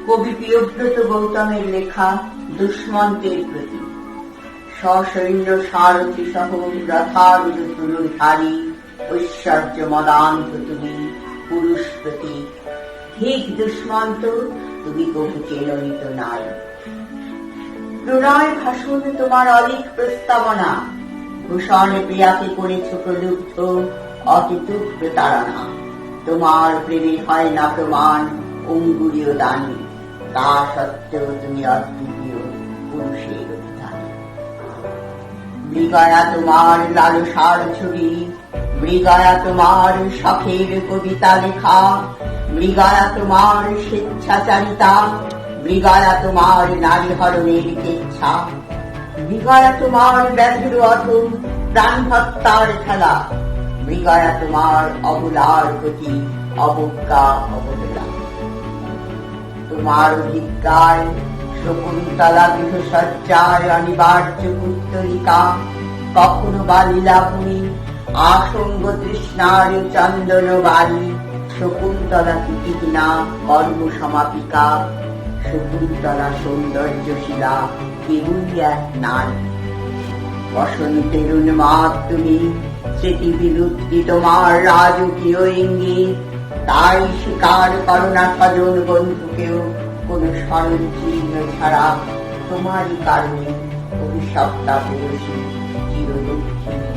কবি প্রিয়ব্রত গৌতমের লেখা দুষ্মন্তের প্রতি। সসৈন্য সারথি সহ রথারূঢ় ধনুর্ধারী ঐশ্বর্য মদান্ত তুমি পুরুষ প্রতীক। ঠিক দুষ্মন্ত, তুমি কবু চেলনিত নাই। প্রণয় ভাষণ তোমার অলিক প্রস্তাবনা, ভূষণে প্রিয়াকে করেছ প্রলুব্ধ অতিতুক প্রতারণা। তোমার প্রেমে হয় না প্রমাণ অঙ্গুরীয় দানী, তা সত্ত্বেও তুমি অদ্বিতীয় পুরুষের অধিকারী। মৃগয়া তোমার লালসার ছবি, মৃগয়া তোমার শখের কবিতা লেখা, মৃগয়া তোমার স্বেচ্ছাচারিতা, মৃগয়া তোমার নারী হরণের কেচ্ছা, মৃগয়া তোমার ব্যাধুর অধম প্রাণ হত্যার খেলা, মৃগয়া তোমার অবলার প্রতি অবজ্ঞা অবহেলা। তোমার অভিজ্ঞায় শকুন্তলা গৃহসজ্জার অনিবার্য পুত্তরিকা, কখনো বা লীলাভূমি আসঙ্গ তৃষ্ণার চন্দন বাড়ি। শকুন্তলা ত্রুটিহীনা কর্ম সমাপিকা, শকুন্তলা সৌন্দর্যশীলা কেবলই এক নারী। বসন্তের উন্মাদ তুমি, স্মৃতি বিলুপ্তি তোমার রাজকীয় ইঙ্গিত, তাই স্বীকার করো না স্বজন বন্ধুকেও কোন স্মরণ চিহ্ন ছাড়া। তোমারই কারণে অভিশপ্তা পেয়েছি চির দুঃখী।